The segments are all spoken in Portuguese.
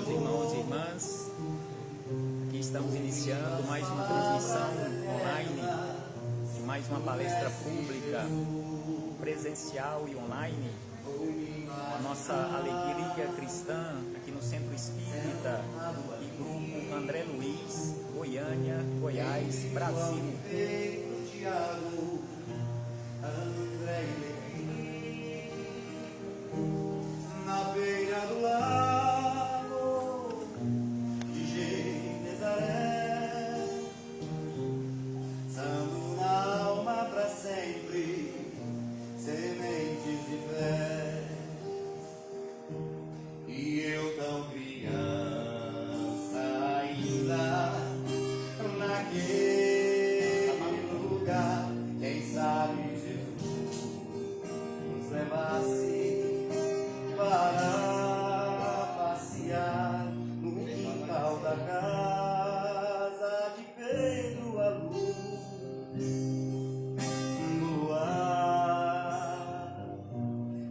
meus irmãos e irmãs. Aqui estamos iniciando mais uma transmissão online de mais uma palestra pública, presencial e online. A nossa alegria cristã aqui no Centro Espírita e Grupo André Luiz, Goiânia, Goiás, Brasil. Na beira do lago de Genezaré, sando na alma para sempre sementes de fé. E eu tão criança ainda naquele lugar, quem sabe Jesus nos levasse para passear no quintal da casa de Pedro à luz no ar,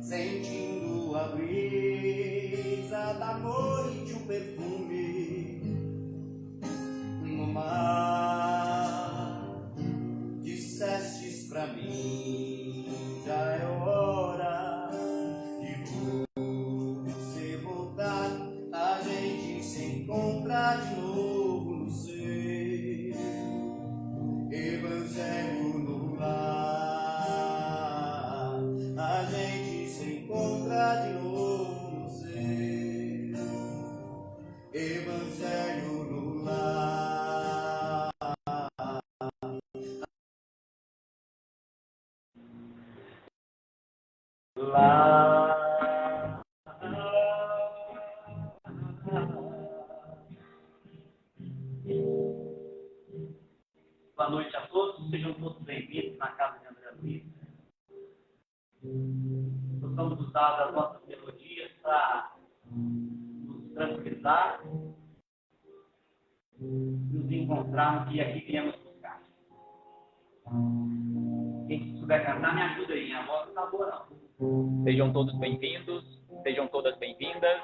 sentindo a brisa da noite, o perfume no mar. Dissestes pra mim, já é hora de você voltar, a gente se encontrar de novo no seu Evangelho no lar. A gente se encontra de novo no seu Evangelho no lar. Boa noite a todos, sejam todos bem-vindos na casa de André Luiz. Nós vamos usar as nossas melodias para nos tranquilizar, nos encontrarmos e aqui viemos buscar. Quem souber cantar, me ajuda aí, a voz não está boa não. Sejam todos bem-vindos, sejam todas bem-vindas.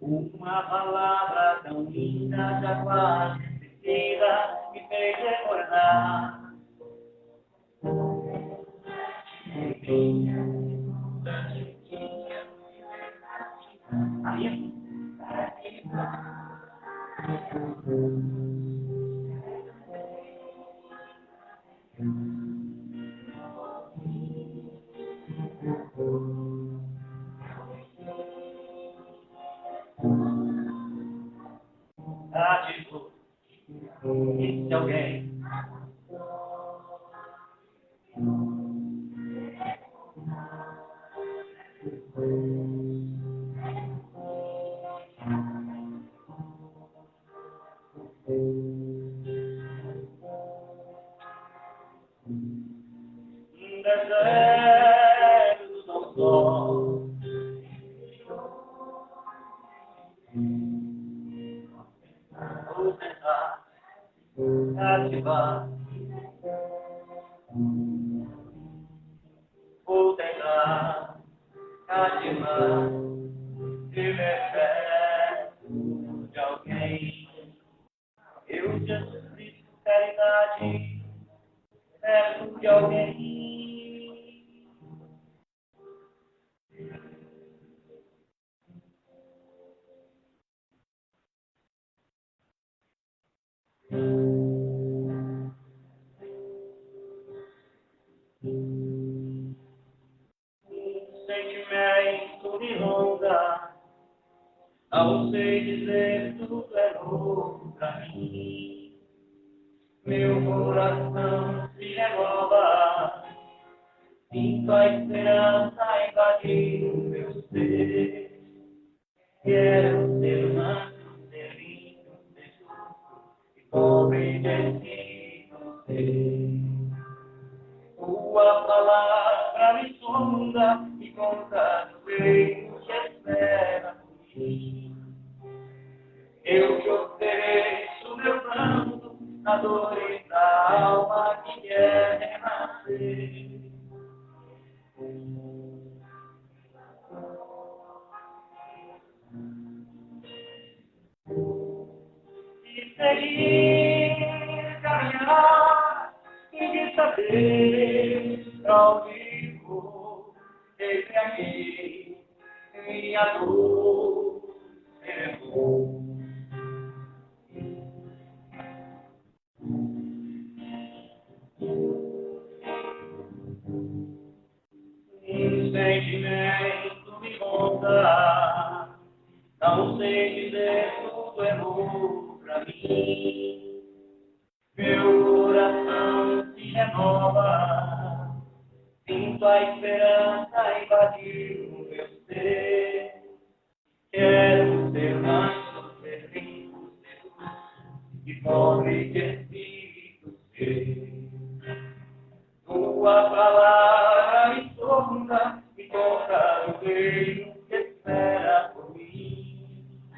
Uma palavra tão linda, já quase esquecida, me fez recordar. Aí. Tipo, de alguém. Deserto do sol. Vou tentar cativar. Vou tentar cativar. Viver perto de alguém. Eu já sofri caridade perto de alguém. Sentimento me ronda, ao sei dizer tudo é novo pra mim. Meu coração se renova, sinto a esperança invadir o meu ser. Quero ser humano, ser lindo, ser justo e compreensivo ser. Tua palavra me sonda e conta do bem que espera por mim. Eu te ofereço meu pranto, na dor da alma que quer renascer. extraordinário, entre aqui, minha dor, levou. Um sentimento me monta, não sei dizer, tudo é novo pra mim. Meu coração se renova, sinto a esperança invadir o meu ser. Quero ser manso, ser limpo, ser luz, e pobre de espírito ser. Tua palavra me sonda, me toca no reino que espera por mim.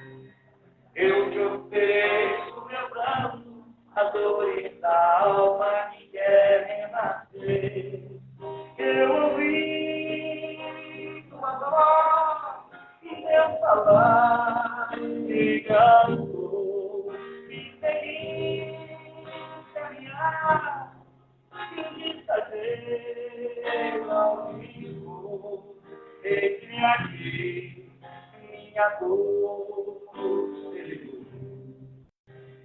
Eu te ofereço meu braço, a dores da alma que quer renascer. Eu ouvi tua voz, meu falar, me cantou, me seguir, caminhar. De fazer ao vivo, entre aqui, minha dor,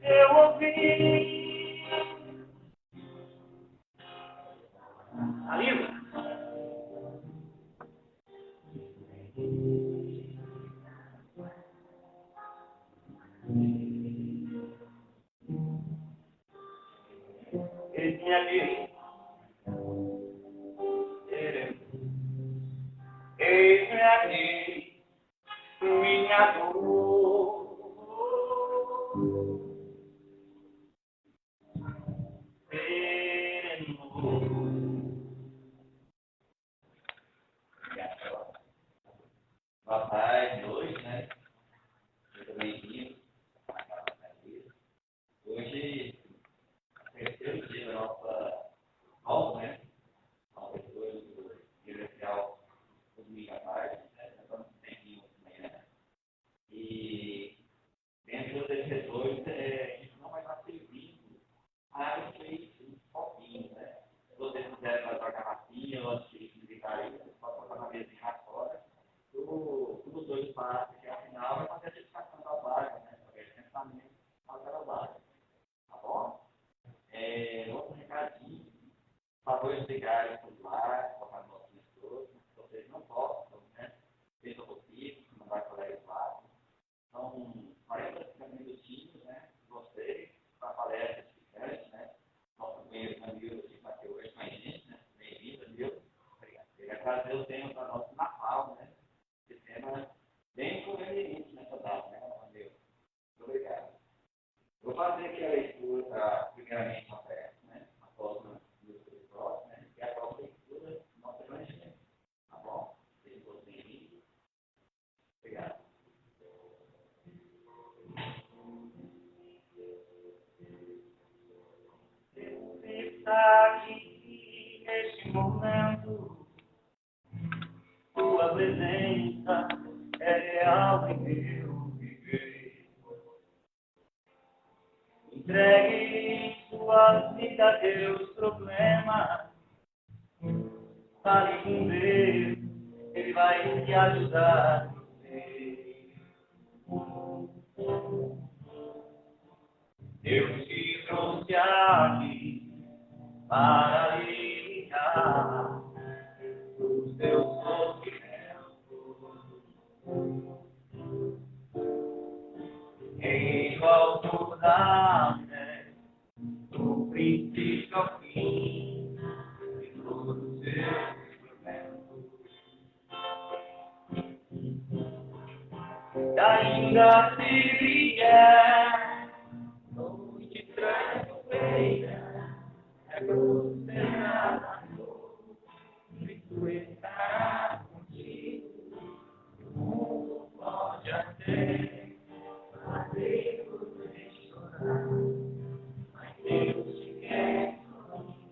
eu ouvi a língua. Entre aqui. Eis-me aqui, minha dor, sereno. Boa tarde, hoje, né? Muito bem-vindo. Hoje, terceiro dia da nossa aula, né? Aula depois do presencial domingo à tarde, né? Nós estamos aqui de manhã. E dentro desses setores, a gente não vai estar servindo a esse pouquinho, né? Se você quiser fazer a garrafinha ou antes de explicar isso, você pode colocar na mesinha lá fora. Os dois passos, que afinal vai fazer a dedicação da vaga, né? Para o pensamento daquela vaga. Tá bom? Outro recadinho, por favor, desligar o celular, colocar no nosso gestor, se vocês não gostam, né? Feito possível, não vai colegas lá. São 40 minutinhos, né? Vocês, para a palestra edificante, né? Nosso companheiro Camilo, que está aqui hoje com a gente, né? Bem-vindo, Camilo. Obrigado. Ele vai trazer o tema para nós na fala, né? Esse tema bem conveniente nessa data, né, Camilo? Muito obrigado. Vou fazer aqui a leitura, primeiramente, uma peça, né? Após o próximo, né? E a próxima leitura, nossa evangelho. Tá bom? Sejam todos bem-vindos. Obrigado. Está aqui neste momento, tua presença é real em meu viver. Entregue sua vida a Deus, problemas, fale com Deus, Ele vai te ajudar. Deus te trouxe aqui para aliviar os teus sofrimentos. Enquanto da fé, do princípio ao fim, de todos os seus sofrimentos. E ainda se vier noite tranquila, é você nada novo, Cristo está contigo, o mundo pode até fazer você chorar, mas Deus te quer comigo.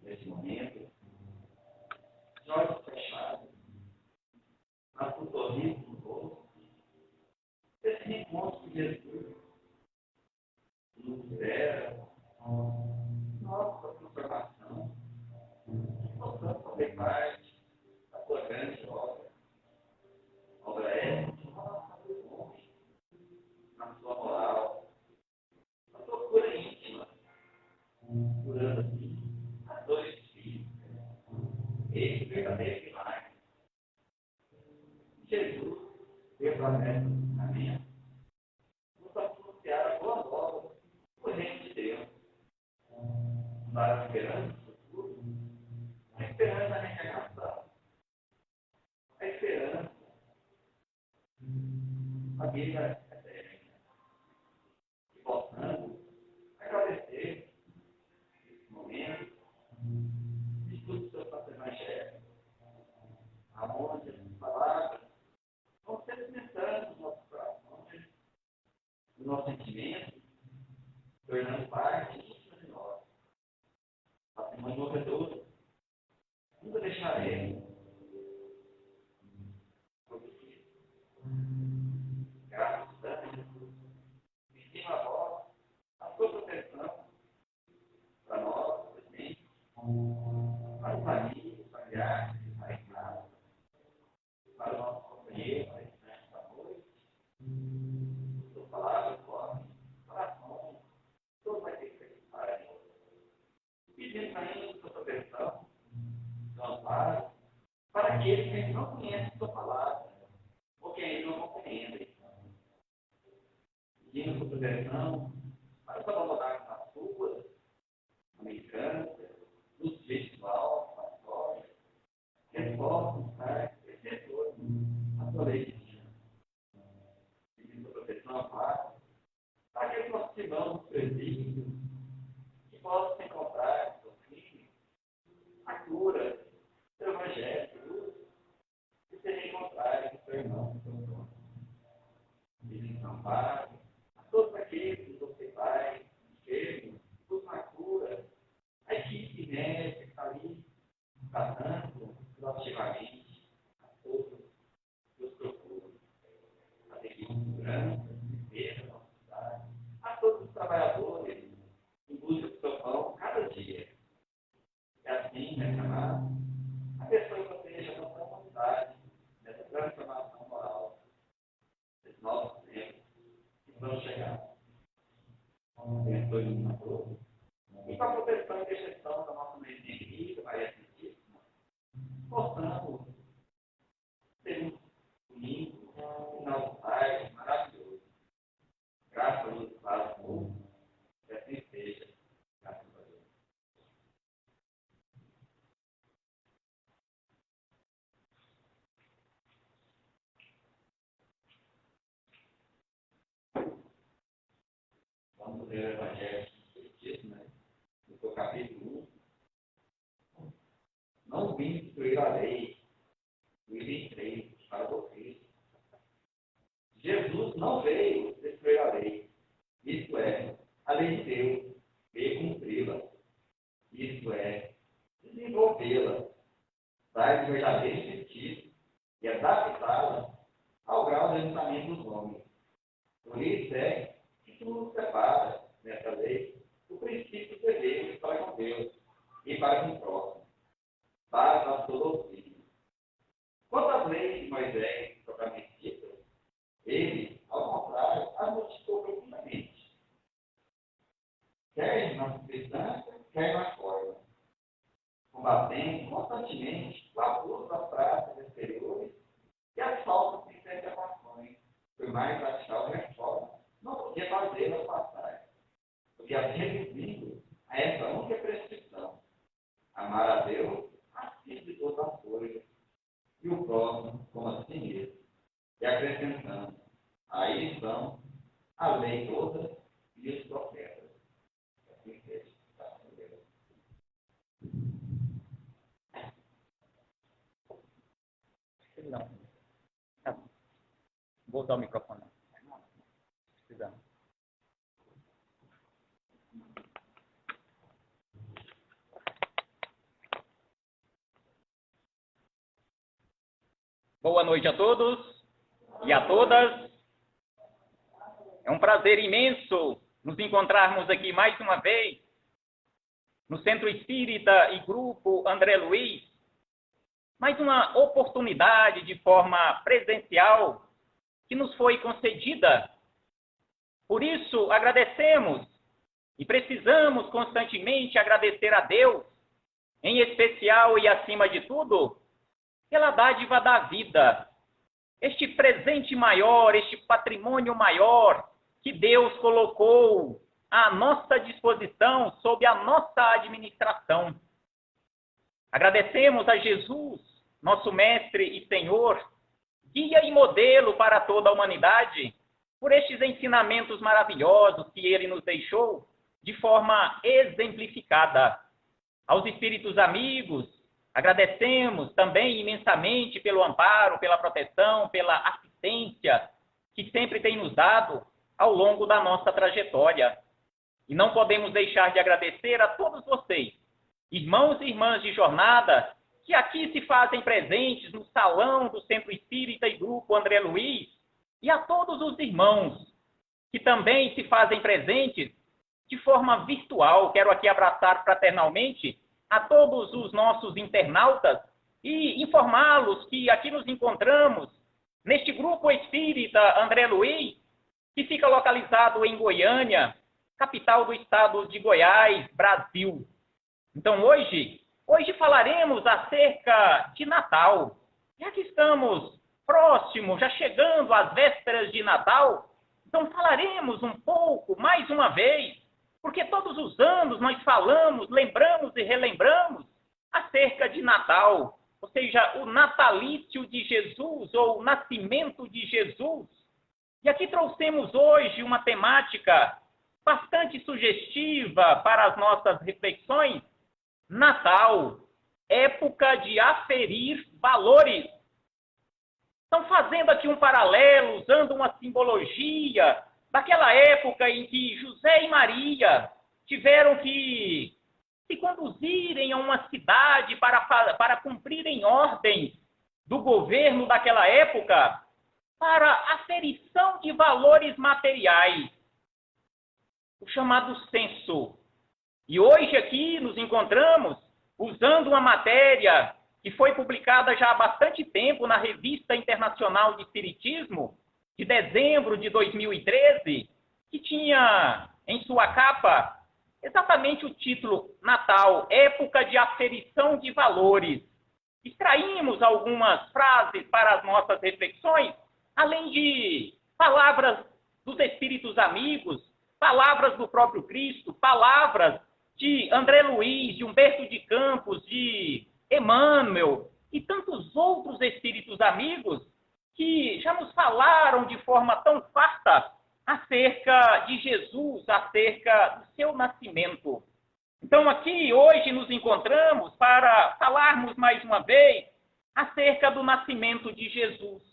Nesse momento, os olhos fechados, mas com um sorriso no rosto, esse encontro com Jesus nos libera nossa transformação, possamos fazer parte da sua grande obra. A obra é transformação do homem, na sua moral, na sua cura íntima, curando assim as dores físicas. Esse verdadeiro milagre. Jesus veio através do ensinamento nos anunciar a boa nova do reino de Deus, dar a esperança do futuro, a esperança da reencarnação, a esperança da vida eterna. E possamos agradecer esse momento de estudo do seu Santo Evangelho, aonde as palavras vão sedimentando os nossos corações, os nossos sentimentos, tornando parte íntima de nós. Patrimônio morredor, nunca deixaremos, porque, graças a Jesus, pedimos a vós a sua proteção para nós, presentes, para os amigos, familiares, para em casa, para o nosso companheiro, para esta noite, suas palavras, voz, corações, todos aqueles que acreditarem. Pedimos ainda sua proteção, seu amparo, para aqueles que ainda não conhecem sua palavra, ou que ainda não compreendem. Pedimos sua proteção para se abandonar nas ruas, na militância, no sexual, na história, que possam estar receptores à sua lei divina. Pedimos sua proteção amparo para aqueles nossos irmãos presídios que possam se encontrar com seus filhos, a cura, o evangelho, e se reencontrarem com seu irmão, com seu dono. Pedimos amparo a todos aqueles que nos hospitais, enfermos, buscam a cura, a equipe médica que está ali tratando proativamente a todos que os procuram, as equipes de segurança, limpeza da nossa cidade, a todos os trabalhadores em busca do seu pão cada dia. E assim, nessa amada, a pessoa que você já não tem vontade dessa transformação moral, desses novos tempos que vão chegar. Abençoe-nos a todos. E com a proteção e proteção da nossa mãe querida, Maria Santíssima, possamos ter um domingo, um final de tarde maravilhoso. Graças a Deus, para o mundo, que assim seja. Graças a Deus. Vamos ler o Evangelho do Espiritismo, né? No seu capítulo 1. Não vim destruir a lei, o item 3, para vocês. Jesus não veio destruir a lei, isto é, a lei de Deus, veio cumpri-la, isto é, desenvolvê-la, dar-lhe verdadeiro sentido e adaptá-la ao grau Por isso é que tudo separa, nessa lei, o princípio de dever para com Deus e para com o próximo, para a sua doutrina. Quanto às leis de Moisés, propriamente ditas, ele, ao contrário, as modificou profundamente, quer na substância, quer na forma, combatendo constantemente o abuso das práticas exteriores e as falsas interpretações, por mais radical reforma, não podia fazê-las passar, porque havia reduzido a essa única prescrição: amar a Deus acima de todas as coisas e o próximo como a si mesmo. E acrescentando: aí estão a lei toda e os profetas. Assim seja. Não. Vou usar o microfone. Precisamos. Boa noite a todos e a todas. É um prazer imenso nos encontrarmos aqui mais uma vez no Centro Espírita e Grupo André Luiz. Mais uma oportunidade de forma presencial que nos foi concedida. Por isso, agradecemos e precisamos constantemente agradecer a Deus, em especial e acima de tudo, pela dádiva da vida, este presente maior, este patrimônio maior que Deus colocou à nossa disposição, sob a nossa administração. Agradecemos a Jesus, nosso Mestre e Senhor, guia e modelo para toda a humanidade, por estes ensinamentos maravilhosos que Ele nos deixou de forma exemplificada. Aos espíritos amigos, agradecemos também imensamente pelo amparo, pela proteção, pela assistência que sempre tem nos dado ao longo da nossa trajetória. E não podemos deixar de agradecer a todos vocês, irmãos e irmãs de jornada, que aqui se fazem presentes no salão do Centro Espírita e Grupo André Luiz, e a todos os irmãos que também se fazem presentes de forma virtual. Quero aqui abraçar fraternalmente a todos os nossos internautas e informá-los que aqui nos encontramos neste Grupo Espírita André Luiz, que fica localizado em Goiânia, capital do estado de Goiás, Brasil. Então, hoje falaremos acerca de Natal. Já que estamos próximos, já chegando às vésperas de Natal, então falaremos um pouco, mais uma vez, porque todos os anos nós falamos, lembramos e relembramos acerca de Natal, ou seja, o natalício de Jesus, ou o nascimento de Jesus. E aqui trouxemos hoje uma temática bastante sugestiva para as nossas reflexões: Natal, época de aferir valores. Estão fazendo aqui um paralelo, usando uma simbologia daquela época em que José e Maria tiveram que se conduzirem a uma cidade para cumprirem ordens do governo daquela época para aferição de valores materiais, o chamado censo. E hoje aqui nos encontramos usando uma matéria que foi publicada já há bastante tempo na Revista Internacional de Espiritismo, de dezembro de 2013, que tinha em sua capa exatamente o título Natal, época de aferição de valores. Extraímos algumas frases para as nossas reflexões, além de palavras dos espíritos amigos, palavras do próprio Cristo, palavras de André Luiz, de Humberto de Campos, de Emmanuel e tantos outros espíritos amigos que já nos falaram de forma tão farta acerca de Jesus, acerca do seu nascimento. Então aqui hoje nos encontramos para falarmos mais uma vez acerca do nascimento de Jesus.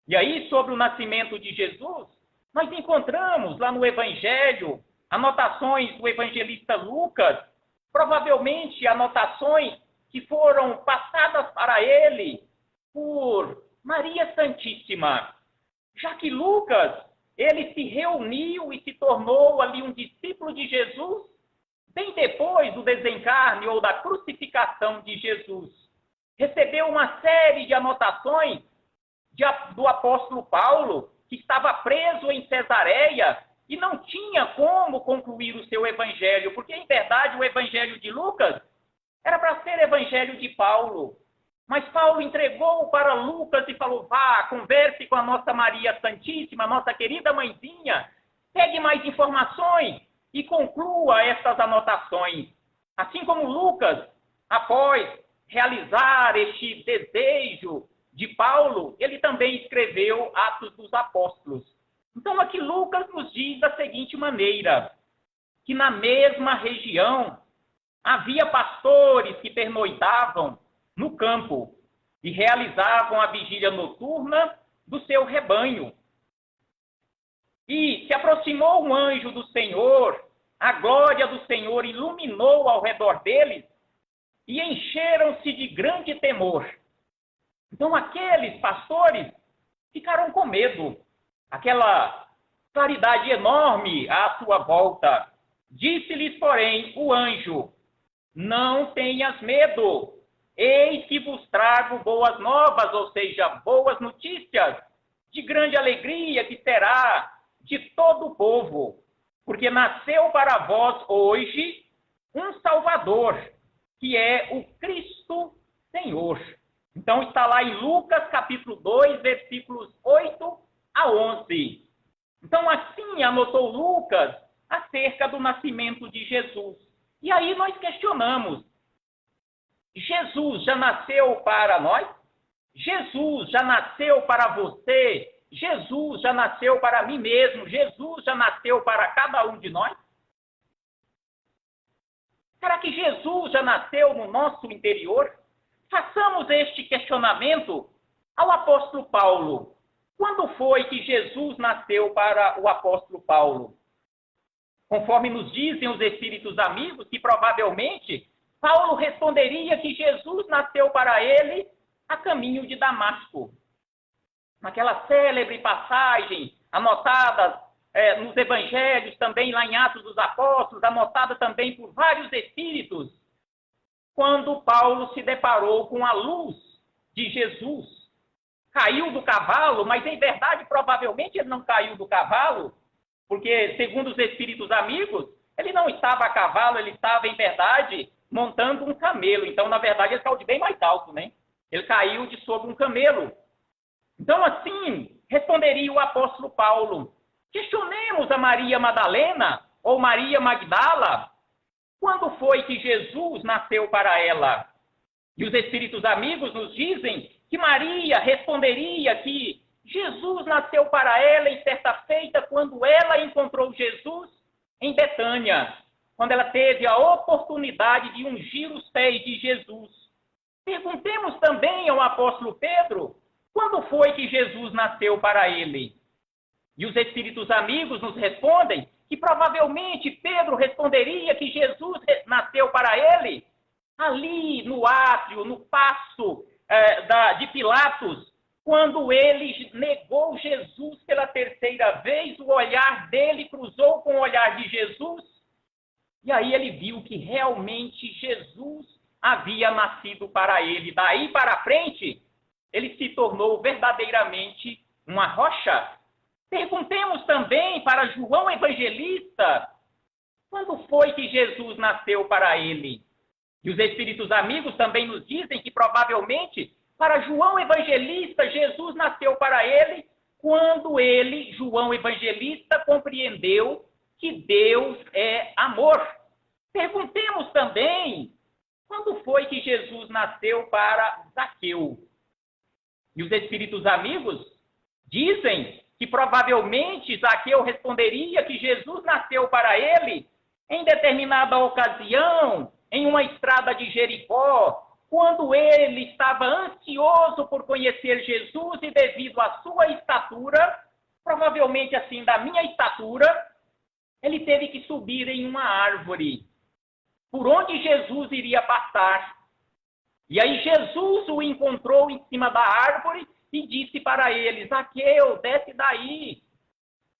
E aí, sobre o nascimento de Jesus, nós encontramos lá no Evangelho anotações do evangelista Lucas, provavelmente anotações que foram passadas para ele por Maria Santíssima, já que Lucas, ele se reuniu e se tornou ali um discípulo de Jesus, bem depois do desencarne ou da crucificação de Jesus. Recebeu uma série de anotações do apóstolo Paulo, que estava preso em Cesareia e não tinha como concluir o seu evangelho, porque, em verdade, o evangelho de Lucas era para ser evangelho de Paulo. Mas Paulo entregou para Lucas e falou: vá, converse com a nossa Maria Santíssima, nossa querida mãezinha, pegue mais informações e conclua estas anotações. Assim como Lucas, após realizar este desejo de Paulo, ele também escreveu Atos dos Apóstolos. Então aqui Lucas nos diz da seguinte maneira, que na mesma região havia pastores que pernoitavam no campo e realizavam a vigília noturna do seu rebanho. E se aproximou um anjo do Senhor, a glória do Senhor iluminou ao redor deles e encheram-se de grande temor. Então aqueles pastores ficaram com medo, aquela claridade enorme à sua volta. Disse-lhes, porém, o anjo: não tenhas medo, eis que vos trago boas novas, ou seja, boas notícias, de grande alegria que será de todo o povo, porque nasceu para vós hoje um Salvador, que é o Cristo Senhor. Então está lá em Lucas capítulo 2, versículos 8 a 11. Então assim anotou Lucas acerca do nascimento de Jesus. E aí nós questionamos, Jesus já nasceu para nós? Jesus já nasceu para você? Jesus já nasceu para mim mesmo? Jesus já nasceu para cada um de nós? Será que Jesus já nasceu no nosso interior? Façamos este questionamento ao apóstolo Paulo. Quando foi que Jesus nasceu para o apóstolo Paulo? Conforme nos dizem os espíritos amigos, que provavelmente Paulo responderia que Jesus nasceu para ele a caminho de Damasco. Naquela célebre passagem anotada nos evangelhos, também lá em Atos dos Apóstolos, anotada também por vários espíritos, quando Paulo se deparou com a luz de Jesus. Caiu do cavalo, mas em verdade provavelmente ele não caiu do cavalo, porque segundo os espíritos amigos, ele não estava a cavalo, ele estava em verdade montando um camelo. Então, na verdade, ele caiu de bem mais alto, né? Ele caiu de sobre um camelo. Então, assim, responderia o apóstolo Paulo: questionemos a Maria Madalena ou Maria Magdala, quando foi que Jesus nasceu para ela? E os espíritos amigos nos dizem que Maria responderia que Jesus nasceu para ela em certa feita, quando ela encontrou Jesus em Betânia, quando ela teve a oportunidade de ungir os pés de Jesus. Perguntemos também ao apóstolo Pedro, quando foi que Jesus nasceu para ele? E os espíritos amigos nos respondem que provavelmente Pedro responderia que Jesus nasceu para ele ali no átrio, no paço de Pilatos, quando ele negou Jesus pela terceira vez, o olhar dele cruzou com o olhar de Jesus, e aí ele viu que realmente Jesus havia nascido para ele. Daí para frente, ele se tornou verdadeiramente uma rocha. Perguntemos também para João Evangelista, quando foi que Jesus nasceu para ele? E os espíritos amigos também nos dizem que provavelmente para João Evangelista, Jesus nasceu para ele quando ele, João Evangelista, compreendeu que Deus é amor. Perguntemos também quando foi que Jesus nasceu para Zaqueu. E os espíritos amigos dizem que provavelmente Zaqueu responderia que Jesus nasceu para ele em determinada ocasião, em uma estrada de Jericó, quando ele estava ansioso por conhecer Jesus e devido à sua estatura, provavelmente assim da minha estatura, ele teve que subir em uma árvore, por onde Jesus iria passar. E aí Jesus o encontrou em cima da árvore e disse para ele: Zaqueu, desce daí.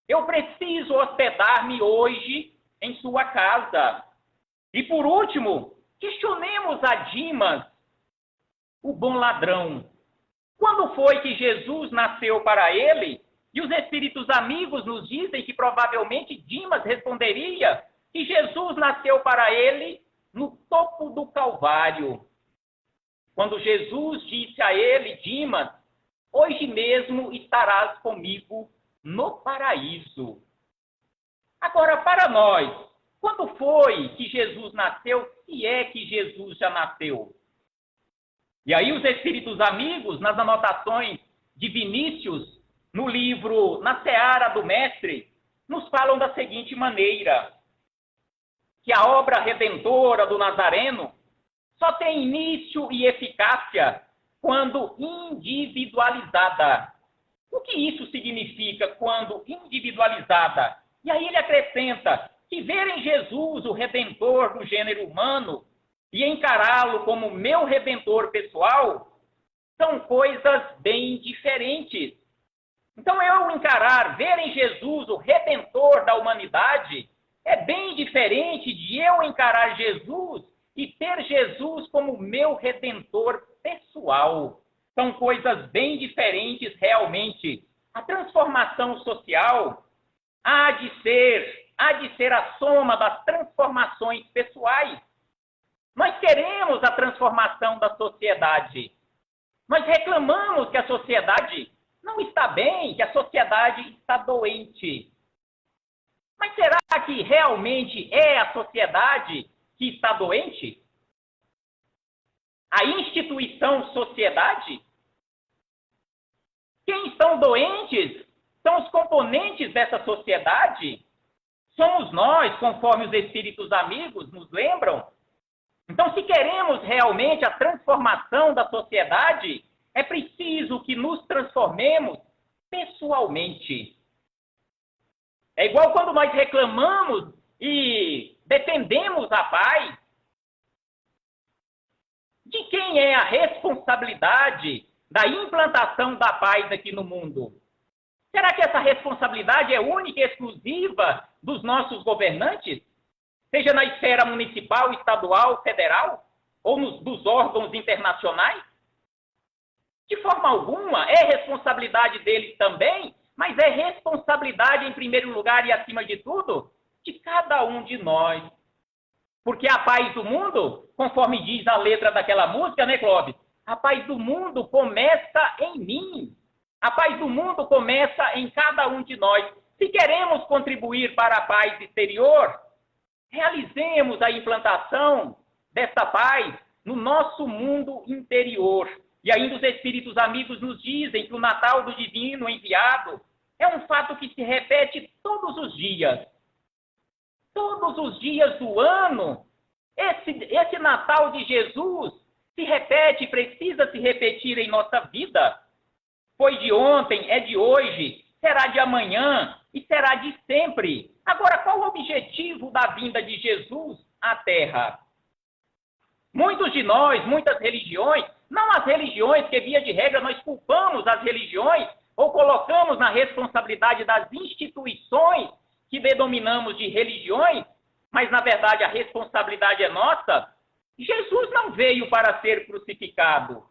eu preciso hospedar-me hoje em sua casa. E por último, questionemos a Dimas, o bom ladrão. Quando foi que Jesus nasceu para ele? E os espíritos amigos nos dizem que provavelmente Dimas responderia que Jesus nasceu para ele no topo do Calvário. Quando Jesus disse a ele, Dimas, hoje mesmo estarás comigo no paraíso. Agora, para nós, quando foi que Jesus nasceu, se é que Jesus já nasceu? E aí os espíritos amigos, nas anotações de Vinícius, no livro Na Seara do Mestre, nos falam da seguinte maneira, que a obra redentora do Nazareno só tem início e eficácia quando individualizada. O que isso significa quando individualizada? E aí ele acrescenta que ver em Jesus o Redentor do gênero humano e encará-lo como meu Redentor pessoal são coisas bem diferentes. Então eu encarar, ver em Jesus o Redentor da humanidade é bem diferente de eu encarar Jesus e ter Jesus como meu Redentor pessoal. São coisas bem diferentes realmente. A transformação social há de ser a soma das transformações pessoais. Nós queremos a transformação da sociedade. Nós reclamamos que a sociedade não está bem, que a sociedade está doente. Mas será que realmente é a sociedade que está doente? A instituição sociedade? Quem estão doentes são os componentes dessa sociedade. Somos nós, conforme os espíritos amigos nos lembram. Então, se queremos realmente a transformação da sociedade, é preciso que nos transformemos pessoalmente. É igual quando nós reclamamos e defendemos a paz. De quem é a responsabilidade da implantação da paz aqui no mundo? Será que essa responsabilidade é única e exclusiva dos nossos governantes? Seja na esfera municipal, estadual, federal, ou dos órgãos internacionais? De forma alguma, é responsabilidade deles também, mas é responsabilidade, em primeiro lugar e acima de tudo, de cada um de nós. Porque a paz do mundo, conforme diz a letra daquela música, né, Clóvis? A paz do mundo começa em mim. A paz do mundo começa em cada um de nós. Se queremos contribuir para a paz exterior, realizemos a implantação dessa paz no nosso mundo interior. E ainda os espíritos amigos nos dizem que o Natal do Divino Enviado é um fato que se repete todos os dias. Todos os dias do ano, esse Natal de Jesus se repete e precisa se repetir em nossa vida. Foi de ontem, é de hoje, será de amanhã e será de sempre. Agora, qual o objetivo da vinda de Jesus à Terra? Muitos de nós, muitas religiões, não as religiões que, via de regra, nós culpamos as religiões ou colocamos na responsabilidade das instituições que denominamos de religiões, mas, na verdade, a responsabilidade é nossa. Jesus não veio para ser crucificado.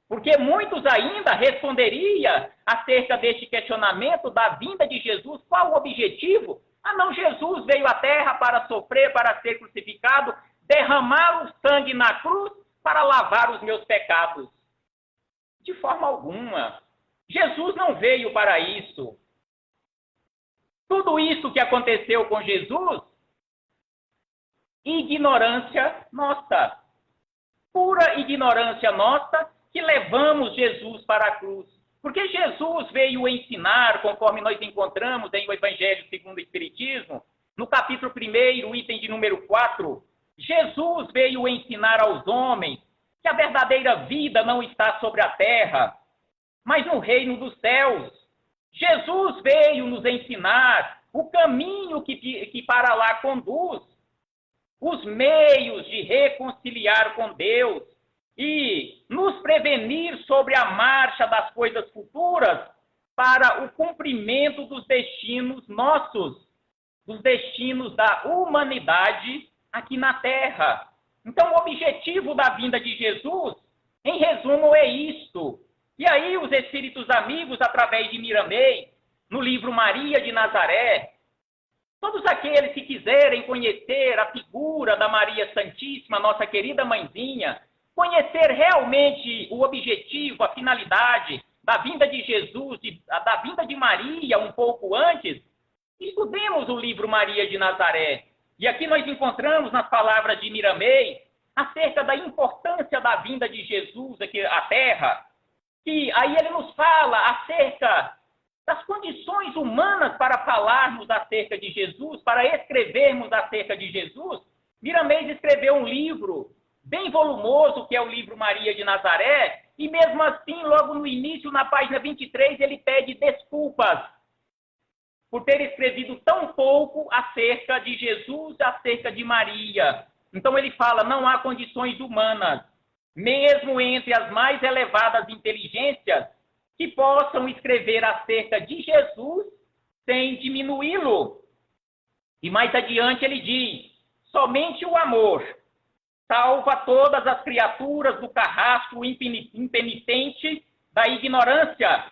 Porque muitos ainda responderiam acerca deste questionamento da vinda de Jesus. Qual o objetivo? Ah, não, Jesus veio à Terra para sofrer, para ser crucificado, derramar o sangue na cruz para lavar os meus pecados. De forma alguma. Jesus não veio para isso. Tudo isso que aconteceu com Jesus, ignorância nossa. Pura ignorância nossa, que levamos Jesus para a cruz. Porque Jesus veio ensinar, conforme nós encontramos em o Evangelho segundo o Espiritismo, no capítulo 1, item de número 4, Jesus veio ensinar aos homens que a verdadeira vida não está sobre a terra, mas no reino dos céus. Jesus veio nos ensinar o caminho que para lá conduz, os meios de reconciliar com Deus, e nos prevenir sobre a marcha das coisas futuras para o cumprimento dos destinos nossos, dos destinos da humanidade aqui na Terra. Então, o objetivo da vinda de Jesus, em resumo, é isto. E aí, os espíritos amigos, através de Miramês, no livro Maria de Nazaré, todos aqueles que quiserem conhecer a figura da Maria Santíssima, nossa querida mãezinha, conhecer realmente o objetivo, a finalidade da vinda de Jesus, da vinda de Maria um pouco antes, estudemos o livro Maria de Nazaré. E aqui nós encontramos nas palavras de Miramês acerca da importância da vinda de Jesus aqui à Terra, que aí ele nos fala acerca das condições humanas para falarmos acerca de Jesus, para escrevermos acerca de Jesus. Miramês escreveu um livro bem volumoso, que é o livro Maria de Nazaré, e mesmo assim, logo no início, na página 23, ele pede desculpas por ter escrevido tão pouco acerca de Jesus, acerca de Maria. Então ele fala, não há condições humanas, mesmo entre as mais elevadas inteligências, que possam escrever acerca de Jesus sem diminuí-lo. E mais adiante ele diz, somente o amor salva todas as criaturas do carrasco impenitente da ignorância.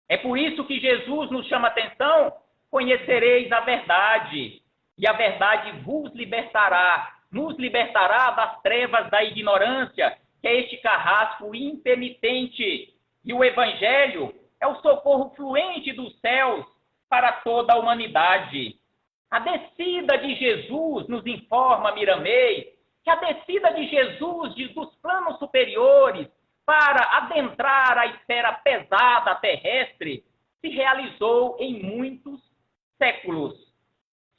É por isso que Jesus nos chama a atenção, conhecereis a verdade, e a verdade vos libertará, nos libertará das trevas da ignorância, que é este carrasco impenitente. E o Evangelho é o socorro fluente dos céus para toda a humanidade. A descida de Jesus, nos informa Miramês, que a descida de Jesus dos planos superiores para adentrar a esfera pesada terrestre se realizou em muitos séculos.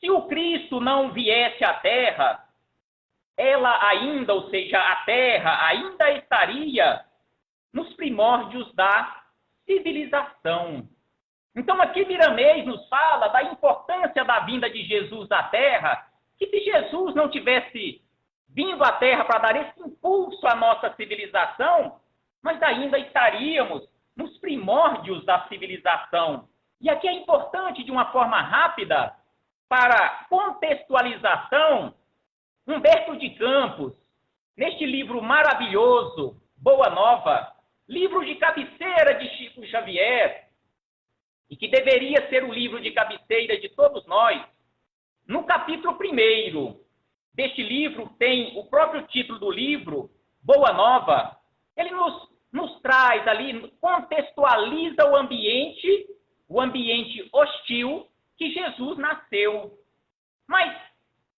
Se o Cristo não viesse à Terra, ela ainda, ou seja, a Terra ainda estaria nos primórdios da civilização. Então aqui Miramês nos fala da importância da vinda de Jesus à Terra, que se Jesus não tivesse vindo à Terra para dar esse impulso à nossa civilização, nós ainda estaríamos nos primórdios da civilização. E aqui é importante, de uma forma rápida, para contextualização, Humberto de Campos, neste livro maravilhoso, Boa Nova, livro de cabeceira de Chico Xavier, e que deveria ser o livro de cabeceira de todos nós, no capítulo 1º deste livro, tem o próprio título do livro, Boa Nova. Ele nos traz ali, contextualiza o ambiente hostil que Jesus nasceu. Mas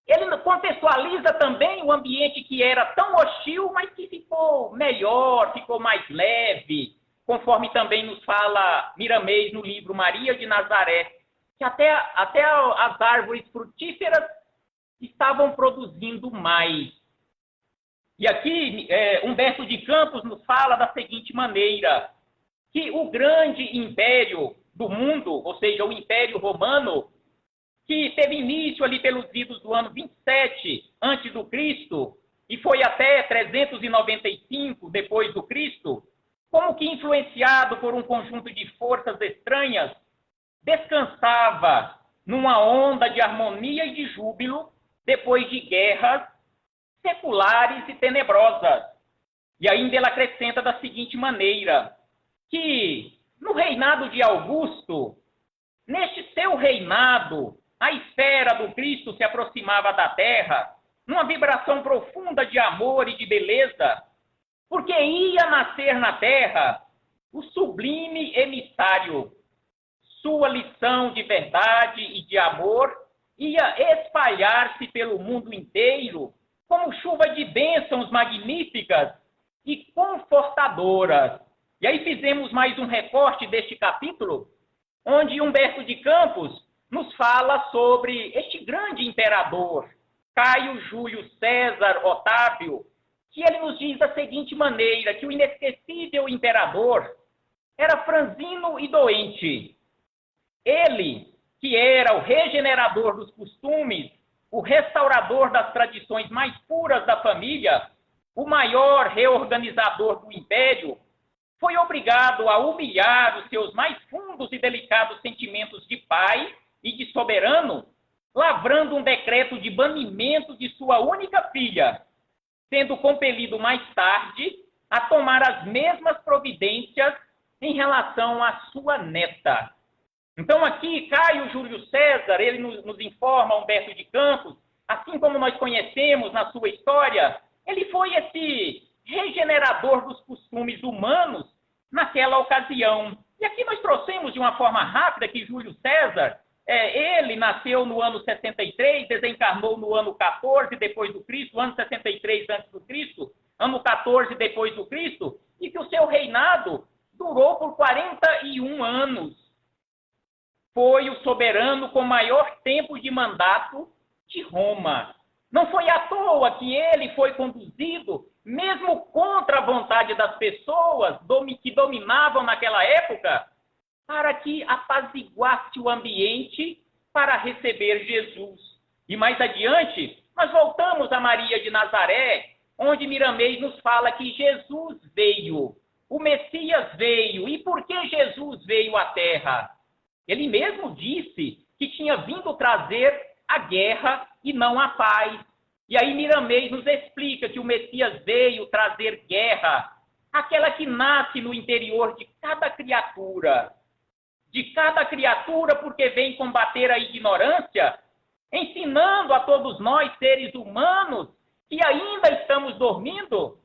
ele contextualiza também o ambiente que era tão hostil, mas que ficou melhor, ficou mais leve, conforme também nos fala Miramês no livro Maria de Nazaré, que até as árvores frutíferas estavam produzindo mais. E aqui Humberto de Campos nos fala da seguinte maneira, que o grande império do mundo, ou seja, o Império Romano, que teve início ali pelos idos do ano 27 antes do Cristo e foi até 395 depois do Cristo, como que influenciado por um conjunto de forças estranhas, descansava numa onda de harmonia e de júbilo depois de guerras seculares e tenebrosas. E ainda ele acrescenta da seguinte maneira, que no reinado de Augusto, neste seu reinado, a esfera do Cristo se aproximava da terra, numa vibração profunda de amor e de beleza, porque ia nascer na terra o sublime emissário. Sua lição de verdade e de amor ia espalhar-se pelo mundo inteiro como chuva de bênçãos magníficas e confortadoras. E aí fizemos mais um recorte deste capítulo, onde Humberto de Campos nos fala sobre este grande imperador, Caio Júlio César Otávio, que ele nos diz da seguinte maneira, que o inesquecível imperador era franzino e doente. Ele, que era o regenerador dos costumes, o restaurador das tradições mais puras da família, o maior reorganizador do império, foi obrigado a humilhar os seus mais fundos e delicados sentimentos de pai e de soberano, lavrando um decreto de banimento de sua única filha, sendo compelido mais tarde a tomar as mesmas providências em relação à sua neta. Então aqui Caio Júlio César, ele nos informa, Humberto de Campos, assim como nós conhecemos na sua história, ele foi esse regenerador dos costumes humanos naquela ocasião. E aqui nós trouxemos de uma forma rápida que Júlio César, ele nasceu no ano 63, desencarnou no ano 14 depois do Cristo, ano 63 antes do Cristo, ano 14 depois do Cristo, e que o seu reinado durou por 41 anos. Foi o soberano com maior tempo de mandato de Roma. Não foi à toa que ele foi conduzido, mesmo contra a vontade das pessoas que dominavam naquela época, para que apaziguasse o ambiente para receber Jesus. E mais adiante, nós voltamos a Maria de Nazaré, onde Miramês nos fala que Jesus veio, o Messias veio. E por que Jesus veio à Terra? Ele mesmo disse que tinha vindo trazer a guerra e não a paz. E aí Miramês nos explica que o Messias veio trazer guerra, aquela que nasce no interior de cada criatura. De cada criatura, porque vem combater a ignorância, ensinando a todos nós, seres humanos, que ainda estamos dormindo,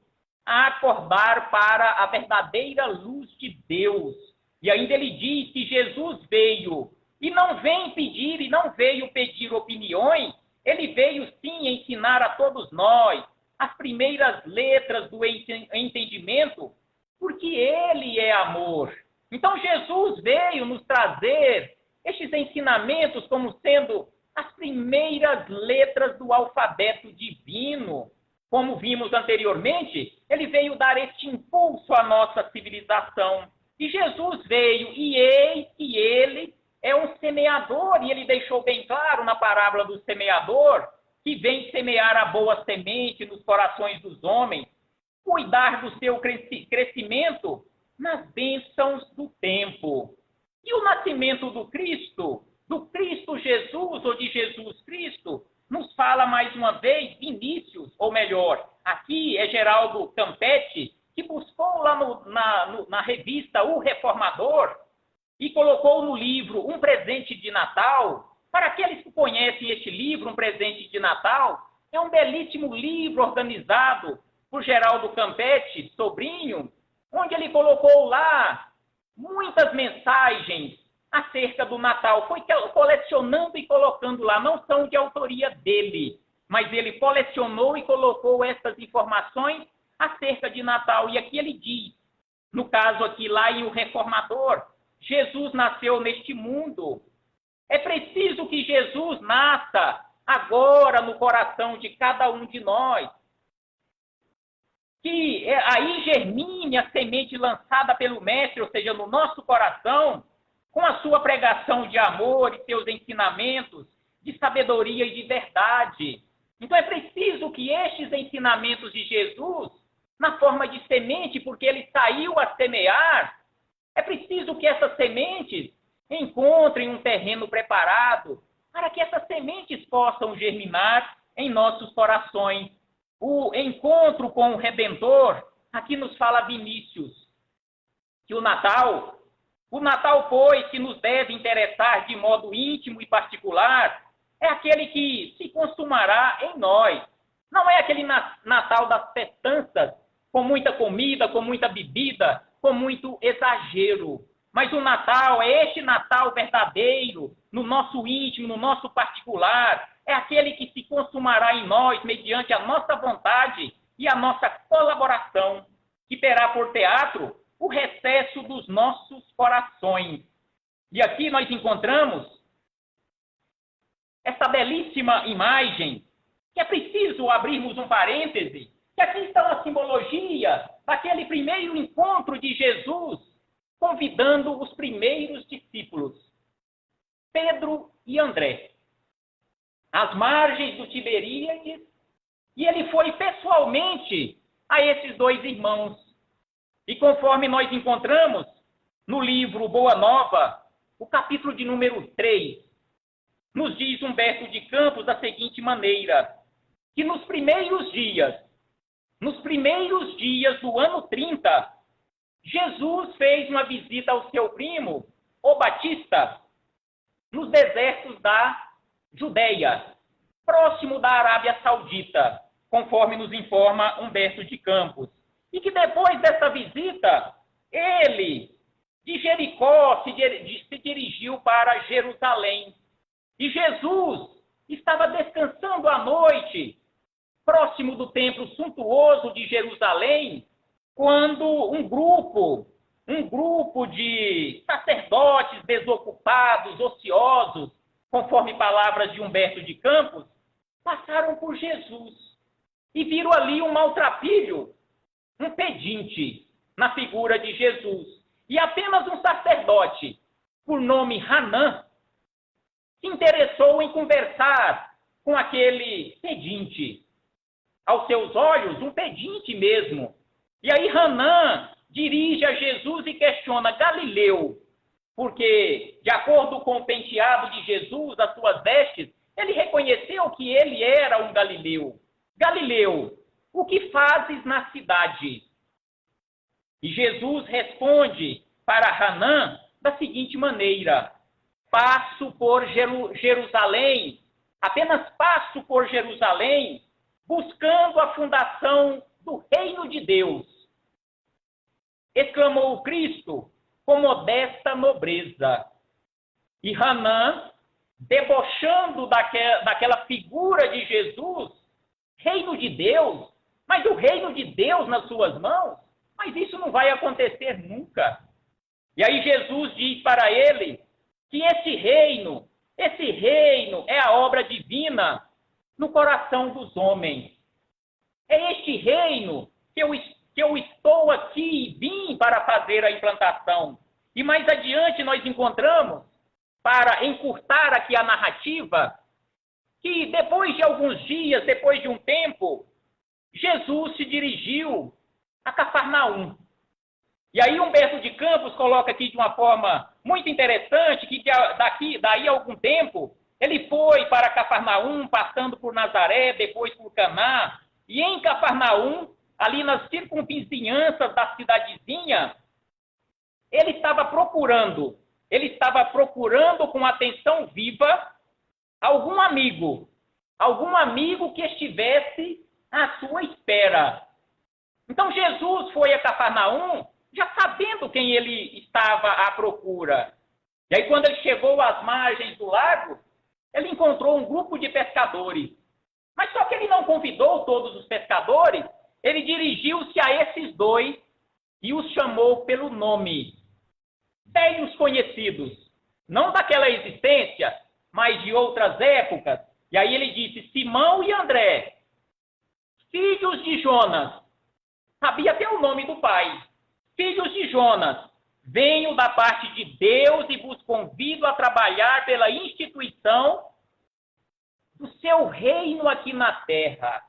a acordar para a verdadeira luz de Deus. E ainda ele diz que Jesus veio, e não vem pedir, e não veio pedir opiniões, ele veio sim ensinar a todos nós as primeiras letras do entendimento, porque ele é amor. Então Jesus veio nos trazer estes ensinamentos como sendo as primeiras letras do alfabeto divino. Como vimos anteriormente, ele veio dar este impulso à nossa civilização. E Jesus veio, e eis que ele é um semeador, e ele deixou bem claro na parábola do semeador, que vem semear a boa semente nos corações dos homens, cuidar do seu crescimento nas bênçãos do tempo. E o nascimento do Cristo Jesus, ou de Jesus Cristo, nos fala mais uma vez Vinícius, ou melhor, aqui é Geraldo Campetti, que buscou lá na revista O Reformador e colocou no livro Um Presente de Natal. Para aqueles que conhecem este livro, Um Presente de Natal, é um belíssimo livro organizado por Geraldo Campetti, sobrinho, onde ele colocou lá muitas mensagens acerca do Natal. Foi colecionando e colocando lá, não são de autoria dele, mas ele colecionou e colocou essas informações acerca de Natal. E aqui ele diz, no caso aqui lá em O Reformador, Jesus nasceu neste mundo. É preciso que Jesus nasça agora no coração de cada um de nós. Que aí germine a semente lançada pelo Mestre, ou seja, no nosso coração, com a sua pregação de amor e seus ensinamentos de sabedoria e de verdade. Então é preciso que estes ensinamentos de Jesus, na forma de semente, porque ele saiu a semear, é preciso que essas sementes encontrem um terreno preparado para que essas sementes possam germinar em nossos corações. O encontro com o Redentor, aqui nos fala Vinícius, que o Natal, pois, que nos deve interessar de modo íntimo e particular, é aquele que se consumará em nós. Não é aquele Natal das festanças, com muita comida, com muita bebida, com muito exagero. Mas o Natal é este Natal verdadeiro, no nosso íntimo, no nosso particular. É aquele que se consumará em nós mediante a nossa vontade e a nossa colaboração, que terá por teatro o recesso dos nossos corações. E aqui nós encontramos essa belíssima imagem, que é preciso abrirmos um parêntese, que aqui está a simbologia daquele primeiro encontro de Jesus, convidando os primeiros discípulos, Pedro e André, às margens do Tiberíades, e ele foi pessoalmente a esses dois irmãos. E conforme nós encontramos no livro Boa Nova, o capítulo de número 3, nos diz Humberto de Campos da seguinte maneira, que nos primeiros dias do ano 30, Jesus fez uma visita ao seu primo, o Batista, nos desertos da Judéia, próximo da Arábia Saudita, conforme nos informa Humberto de Campos. E que depois dessa visita, ele, de Jericó, se dirigiu para Jerusalém. E Jesus estava descansando à noite, próximo do templo suntuoso de Jerusalém, quando um grupo de sacerdotes desocupados, ociosos, conforme palavras de Humberto de Campos, passaram por Jesus e viram ali um maltrapilho, um pedinte na figura de Jesus. E apenas um sacerdote, por nome Hanã, se interessou em conversar com aquele pedinte. Aos seus olhos, um pedinte mesmo. E aí Hanã dirige a Jesus e questiona: Galileu, porque, de acordo com o penteado de Jesus, as suas vestes, ele reconheceu que ele era um galileu. Galileu, o que fazes na cidade? E Jesus responde para Hanã da seguinte maneira: passo por Jerusalém, apenas passo por Jerusalém, buscando a fundação do reino de Deus. Exclamou o Cristo com modesta nobreza. E Hanã, debochando daquela figura de Jesus, reino de Deus, mas o reino de Deus nas suas mãos? Mas isso não vai acontecer nunca. E aí Jesus diz para ele que esse reino é a obra divina no coração dos homens. É este reino que eu estou aqui e vim para fazer a implantação. E mais adiante nós encontramos, para encurtar aqui a narrativa, que depois de alguns dias, depois de um tempo, Jesus se dirigiu a Cafarnaum. E aí Humberto de Campos coloca aqui de uma forma muito interessante que daí a algum tempo ele foi para Cafarnaum, passando por Nazaré, depois por Caná, e em Cafarnaum, ali nas circunvizinhanças da cidadezinha, ele estava procurando com atenção viva algum amigo que estivesse à sua espera. Então Jesus foi a Cafarnaum já sabendo quem ele estava à procura. E aí quando ele chegou às margens do lago, ele encontrou um grupo de pescadores. Mas só que ele não convidou todos os pescadores, ele dirigiu-se a esses dois e os chamou pelo nome. Velhos conhecidos, não daquela existência, mas de outras épocas. E aí ele disse: Simão e André, filhos de Jonas. Sabia até o nome do pai. Filhos de Jonas, venho da parte de Deus e vos convido a trabalhar pela instituição do seu reino aqui na terra.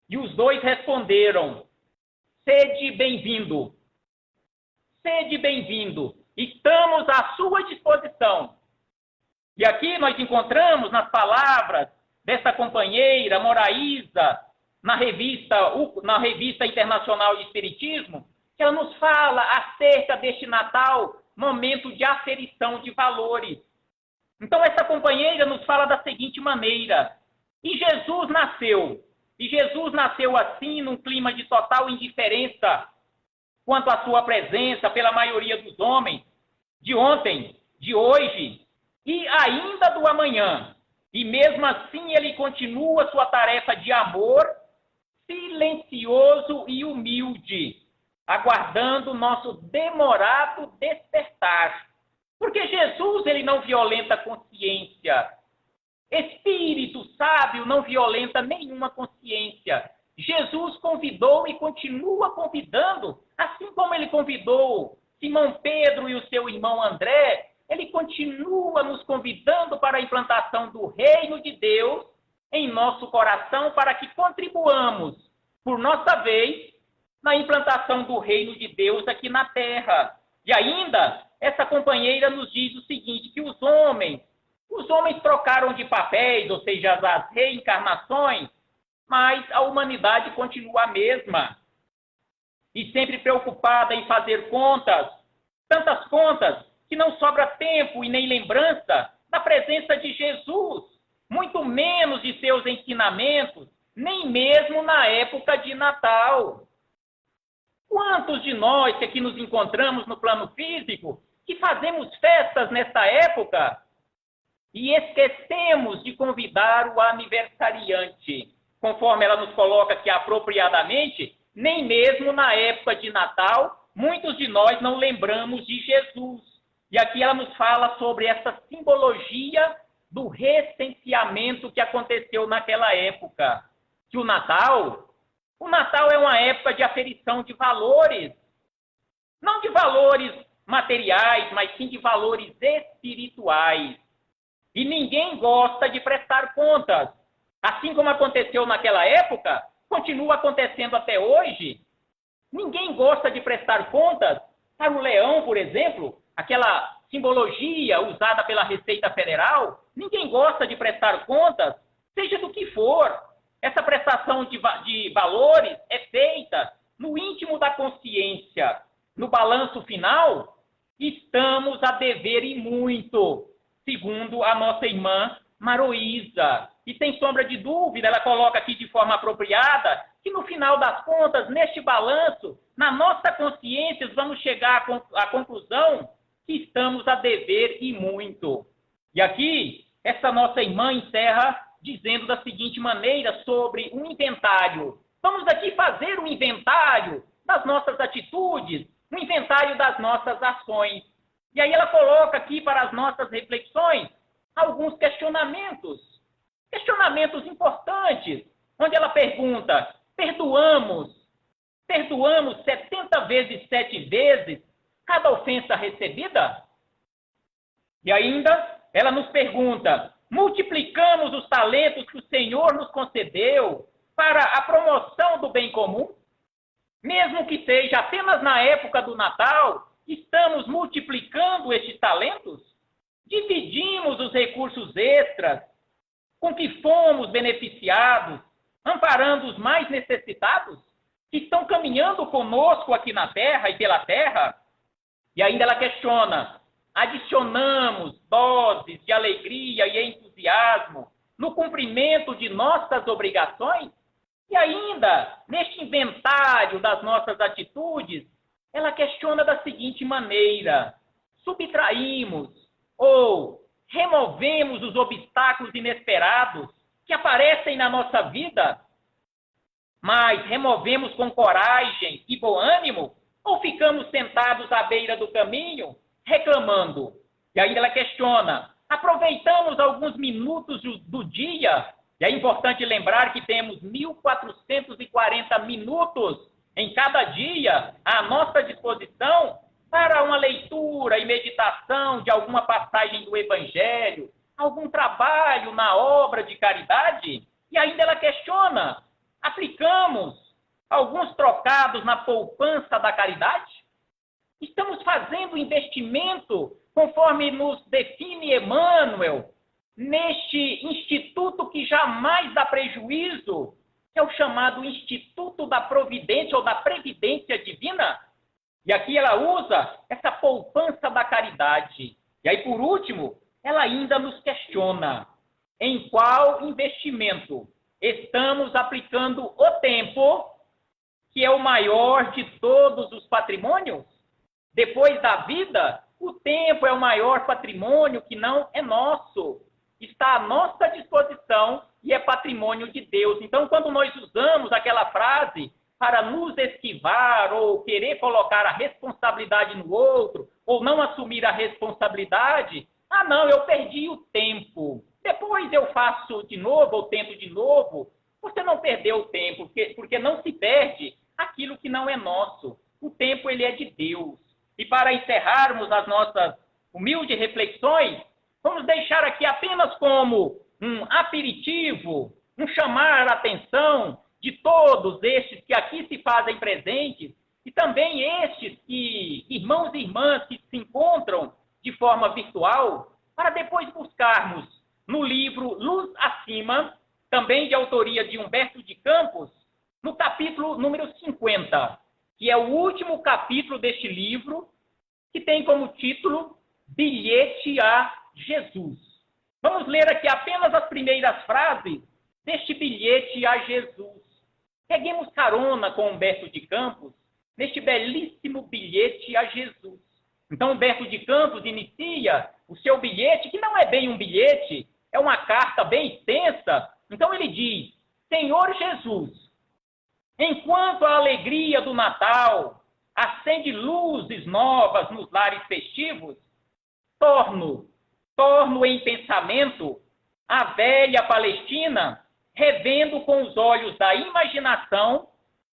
E os dois responderam: sede bem-vindo. Sede bem-vindo. Estamos à sua disposição. E aqui nós encontramos nas palavras dessa companheira, Moraísa, na revista Internacional de Espiritismo, que ela nos fala acerca deste Natal, momento de aferição de valores. Então essa companheira nos fala da seguinte maneira: e Jesus nasceu assim, num clima de total indiferença quanto à sua presença pela maioria dos homens, de ontem, de hoje e ainda do amanhã. E mesmo assim ele continua sua tarefa de amor, silencioso e humilde, aguardando o nosso demorado despertar. Porque Jesus, ele não violenta a consciência. Espírito sábio não violenta nenhuma consciência. Jesus convidou e continua convidando, assim como ele convidou Simão Pedro e o seu irmão André, ele continua nos convidando para a implantação do reino de Deus em nosso coração, para que contribuamos, por nossa vez, na implantação do reino de Deus aqui na terra. E ainda, essa companheira nos diz o seguinte, que os homens trocaram de papéis, ou seja, as reencarnações, mas a humanidade continua a mesma. E sempre preocupada em fazer contas, tantas contas, que não sobra tempo e nem lembrança da presença de Jesus, muito menos de seus ensinamentos, nem mesmo na época de Natal. Quantos de nós que aqui nos encontramos no plano físico, que fazemos festas nesta época e esquecemos de convidar o aniversariante, conforme ela nos coloca aqui apropriadamente, nem mesmo na época de Natal, muitos de nós não lembramos de Jesus. E aqui ela nos fala sobre essa simbologia do recenseamento que aconteceu naquela época. Que o Natal é uma época de aferição de valores. Não de valores materiais, mas sim de valores espirituais. E ninguém gosta de prestar contas. Assim como aconteceu naquela época, continua acontecendo até hoje. Ninguém gosta de prestar contas para o leão, por exemplo, aquela simbologia usada pela Receita Federal. Ninguém gosta de prestar contas, seja do que for. Essa prestação de valores é feita no íntimo da consciência. No balanço final, estamos a dever e muito, segundo a nossa irmã Maroísa. E sem sombra de dúvida, ela coloca aqui de forma apropriada que no final das contas, neste balanço, na nossa consciência, vamos chegar à conclusão que estamos a dever e muito. E aqui, essa nossa irmã encerra dizendo da seguinte maneira sobre um inventário. Vamos aqui fazer um inventário das nossas atitudes, um inventário das nossas ações. E aí ela coloca aqui para as nossas reflexões alguns questionamentos importantes, onde ela pergunta, perdoamos 70 vezes 7 vezes cada ofensa recebida? E ainda ela nos pergunta, multiplicamos os talentos que o Senhor nos concedeu para a promoção do bem comum? Mesmo que seja apenas na época do Natal, estamos multiplicando estes talentos? Dividimos os recursos extras com que fomos beneficiados, amparando os mais necessitados, que estão caminhando conosco aqui na terra e pela terra? E ainda ela questiona, adicionamos doses de alegria e entusiasmo no cumprimento de nossas obrigações? E ainda, neste inventário das nossas atitudes, ela questiona da seguinte maneira, subtraímos ou removemos os obstáculos inesperados que aparecem na nossa vida, mas removemos com coragem e bom ânimo, ou ficamos sentados à beira do caminho, reclamando? E ainda ela questiona, aproveitamos alguns minutos do dia, e é importante lembrar que temos 1440 minutos em cada dia à nossa disposição para uma leitura e meditação de alguma passagem do Evangelho, algum trabalho na obra de caridade? E ainda ela questiona, aplicamos alguns trocados na poupança da caridade? Estamos fazendo investimento, conforme nos define Emmanuel, neste instituto que jamais dá prejuízo, que é o chamado Instituto da Providência ou da Previdência Divina? E aqui ela usa essa poupança da caridade. E aí, por último, ela ainda nos questiona em qual investimento estamos aplicando o tempo, que é o maior de todos os patrimônios? Depois da vida, o tempo é o maior patrimônio que não é nosso. Está à nossa disposição e é patrimônio de Deus. Então, quando nós usamos aquela frase para nos esquivar ou querer colocar a responsabilidade no outro, ou não assumir a responsabilidade, não, eu perdi o tempo, depois eu faço de novo ou tento de novo. Você não perdeu o tempo, porque não se perde aquilo que não é nosso. O tempo, ele é de Deus. E para encerrarmos as nossas humildes reflexões, vamos deixar aqui apenas como um aperitivo, um chamar a atenção de todos estes que aqui se fazem presentes, e também estes que, irmãos e irmãs que se encontram de forma virtual, para depois buscarmos no livro Luz Acima, também de autoria de Humberto de Campos, no capítulo número 50, que é o último capítulo deste livro, que tem como título Bilhete a Jesus. Vamos ler aqui apenas as primeiras frases deste bilhete a Jesus. Peguemos carona com Humberto de Campos neste belíssimo bilhete a Jesus. Então, Humberto de Campos inicia o seu bilhete, que não é bem um bilhete, é uma carta bem extensa. Então, ele diz: Senhor Jesus, enquanto a alegria do Natal acende luzes novas nos lares festivos, torno em pensamento a velha Palestina, revendo com os olhos da imaginação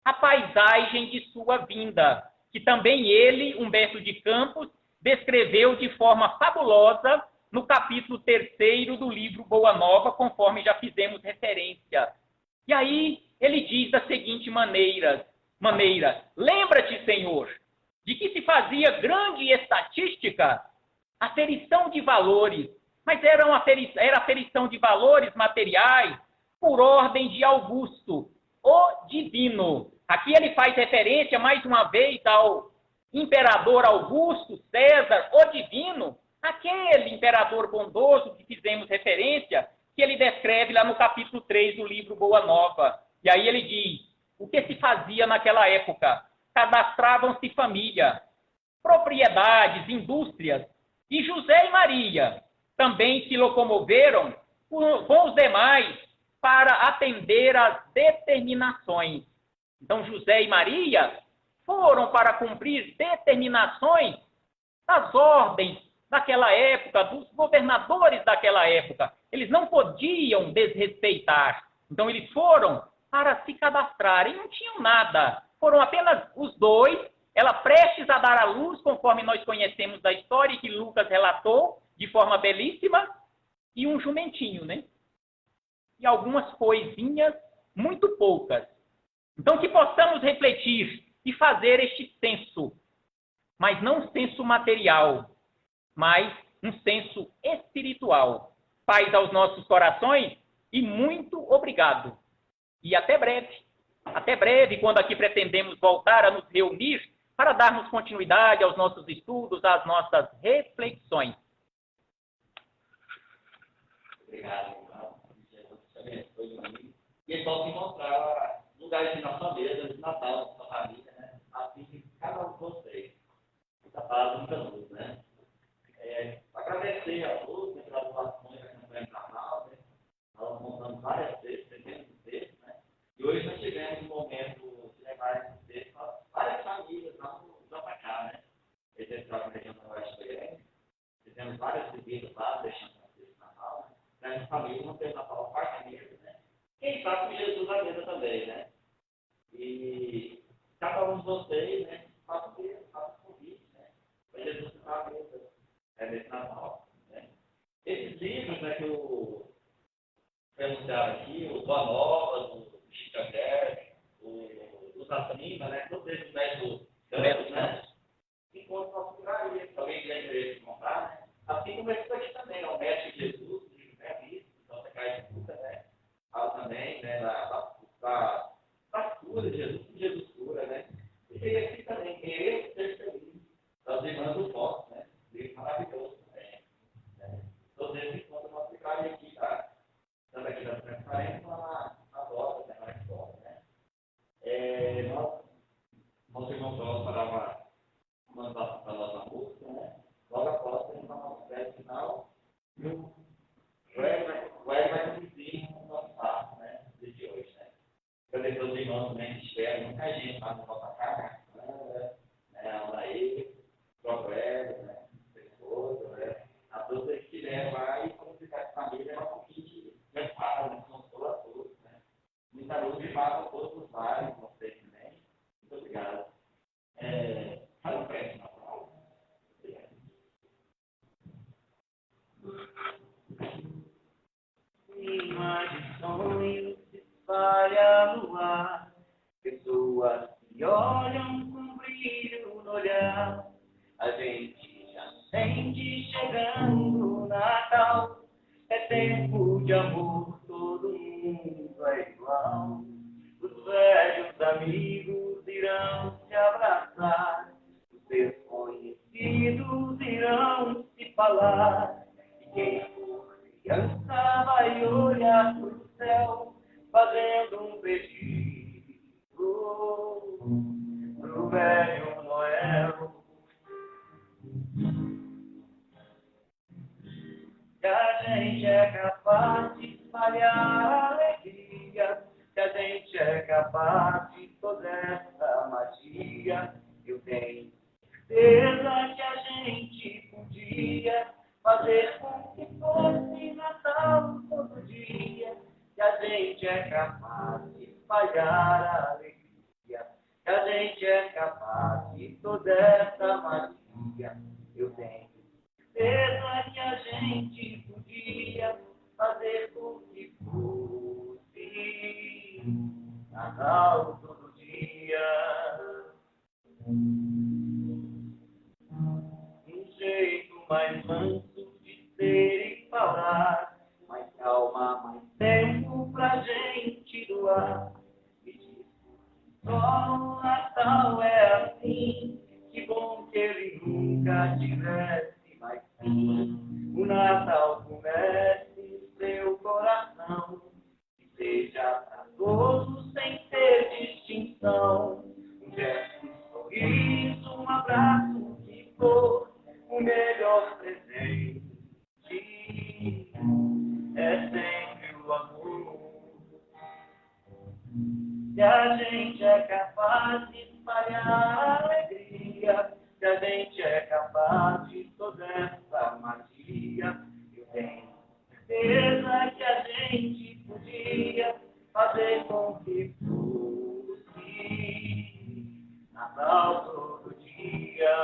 a paisagem de sua vinda, que também ele, Humberto de Campos, descreveu de forma fabulosa no capítulo 3º do livro Boa Nova, conforme já fizemos referência. E aí ele diz da seguinte maneira: lembra-te, Senhor, de que se fazia grande estatística, aferição de valores, mas era aferição de valores materiais por ordem de Augusto, o divino. Aqui ele faz referência, mais uma vez, ao imperador Augusto César, o divino, aquele imperador bondoso que fizemos referência, que ele descreve lá no capítulo 3 do livro Boa Nova. E aí ele diz: o que se fazia naquela época? Cadastravam-se família, propriedades, indústrias, e José e Maria também se locomoveram com os demais para atender às determinações. Então, José e Maria foram para cumprir determinações das ordens daquela época, dos governadores daquela época. Eles não podiam desrespeitar. Então, eles foram para se cadastrar e não tinham nada. Foram apenas os dois, ela prestes a dar à luz, conforme nós conhecemos da história e que Lucas relatou de forma belíssima, e um jumentinho, né? E algumas coisinhas, muito poucas. Então, que possamos refletir e fazer este censo, mas não um censo material, mas um censo espiritual. Paz aos nossos corações e muito obrigado. E até breve, quando aqui pretendemos voltar a nos reunir para darmos continuidade aos nossos estudos, às nossas reflexões. Obrigado, irmão. Jesus te abençoe, amigo. E é só se mostrar lugares de nossa mesa, de Natal, de sua família, né? Assim que cada um de vocês. Muita paz, muita luz, né? Agradecer a todos pelas doações da campanha Natal, né? Nós montamos várias vezes, centenas de vezes, né? E hoje nós tivemos um momento de levar esses textos para várias famílias lá no Japacá, né? Esse é a região da Oeste Goiânia. Fizemos várias visitas lá, deixando esse Natal, né? Para as famílias não ter Natal quarta mesa, né? Quem sabe com Jesus à mesa também, né? E cada um de vocês, né? Faça o convite, né? Para Jesus estar à mesa nesse Natal, né? Esses livros, né, que eu anunciado aqui, o Boa Nova, do Chico Xavier, o Acima, né? Todos esses 10 anos, né? Enquanto nossa livraria, se alguém tiver interesse em comprar, né? Assim como esse aqui também, é o Mestre Jesus, o livro Mestre, então você cai de puta, né? Fala também, né? Da cura de Jesus, que Jesus cura, né? E tem aqui também, querer ser feliz, das irmãs do voto, né? Livro maravilhoso também, né? Todos esses encontram nossa livraria aqui, tá? Tanto aqui da transparência, como na volta, né? Na escola, né? Nosso irmão João fará uma nossa música, né? Logo após, temos a nossa festa final. E o Hélio vai conduzir o nosso passo, né? De hoje, né? Agradecer aos irmãos também que estiveram, muita gente lá no nossa casa, né? A Anaí, o próprio Hélio, né? A esposa, né? A todos eles que estiveram lá e como ficar de família é um pouquinho de amparo, né? Consola a todos, né? Muita luz e paz a todos os lares, vocês também. Muito obrigado. Fala o prédio, Natal. Obrigado. Clima de sonho se espalha no ar. É tempo de amor, todo mundo é igual. Os velhos amigos irão se abraçar, os desconhecidos irão se falar. E quem for criança vai olhar pro céu, fazendo um pedido pro velho Noel. Que a gente é capaz de espalhar alegria, que a gente é capaz de toda essa magia. Eu tenho certeza que a gente podia fazer com que fosse Natal todo dia, que a gente é capaz de espalhar alegria, que a gente é capaz de toda essa magia. Eu tenho certeza que a gente podia fazer com que fosse Natal todo dia. Um jeito mais manso de ser e falar, mais calma, mais tempo pra gente doar. Me diz, só o Natal é assim, que bom que ele nunca tivesse. Mas sim, o Natal comece no seu coração, que seja para todos sem ter distinção. Um gesto, um sorriso, um abraço, que for o melhor presente. É sempre o amor. Que a gente é capaz de espalhar alegria, que a gente é capaz de toda essa magia. Eu tenho certeza que a gente podia fazer com que fosse Natal todo dia,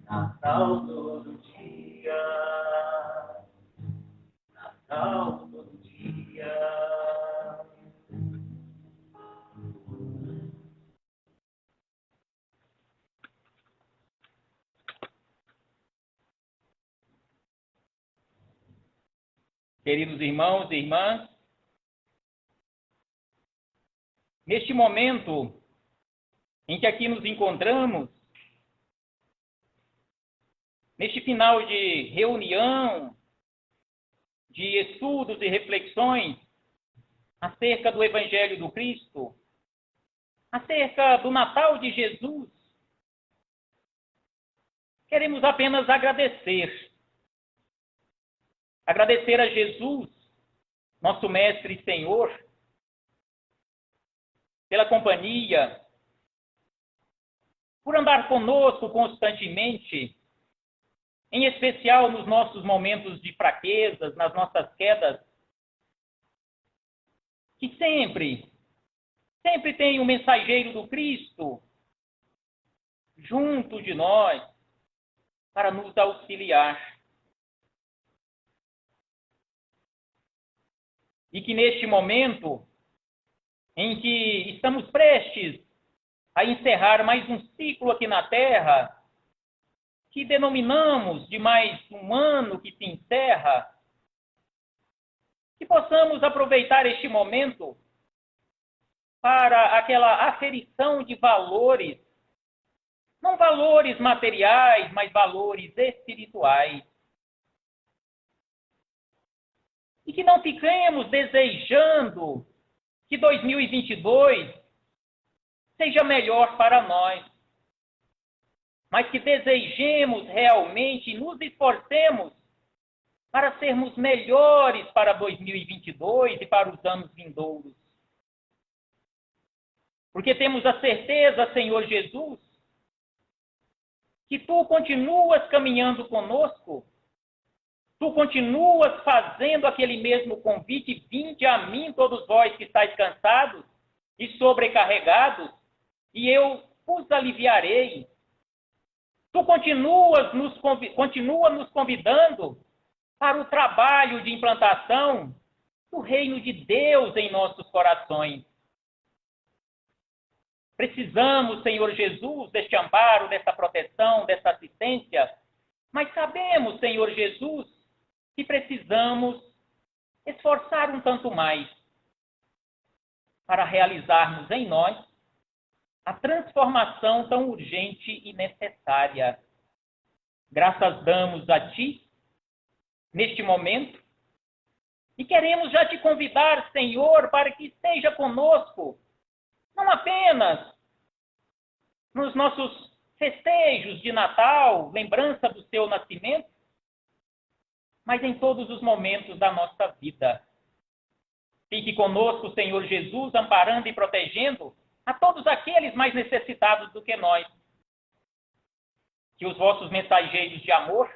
Natal todo dia, Natal todo dia. Queridos irmãos e irmãs, neste momento em que aqui nos encontramos, neste final de reunião, de estudos e reflexões acerca do Evangelho do Cristo, acerca do Natal de Jesus, queremos apenas agradecer. Agradecer a Jesus, nosso Mestre e Senhor, pela companhia, por andar conosco constantemente, em especial nos nossos momentos de fraquezas, nas nossas quedas, que sempre tem um mensageiro do Cristo junto de nós para nos auxiliar. E que neste momento em que estamos prestes a encerrar mais um ciclo aqui na Terra, que denominamos de mais um ano que se encerra, que possamos aproveitar este momento para aquela aferição de valores, não valores materiais, mas valores espirituais. E que não fiquemos desejando que 2022 seja melhor para nós, mas que desejemos realmente e nos esforcemos para sermos melhores para 2022 e para os anos vindouros. Porque temos a certeza, Senhor Jesus, que Tu continuas caminhando conosco, Tu continuas fazendo aquele mesmo convite: vinde a mim todos vós que estáis cansados e sobrecarregados, e eu vos aliviarei. Tu continua nos convidando para o trabalho de implantação do reino de Deus em nossos corações. Precisamos, Senhor Jesus, deste amparo, dessa proteção, dessa assistência, mas sabemos, Senhor Jesus, que precisamos esforçar um tanto mais para realizarmos em nós a transformação tão urgente e necessária. Graças damos a Ti neste momento e queremos já te convidar, Senhor, para que esteja conosco, não apenas nos nossos festejos de Natal, lembrança do Seu nascimento, mas em todos os momentos da nossa vida. Fique conosco, Senhor Jesus, amparando e protegendo a todos aqueles mais necessitados do que nós. Que os vossos mensageiros de amor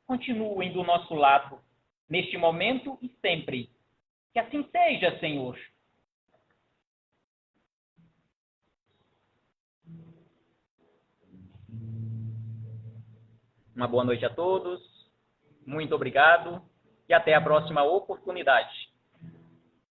continuem do nosso lado, neste momento e sempre. Que assim seja, Senhor. Uma boa noite a todos. Muito obrigado e até a próxima oportunidade.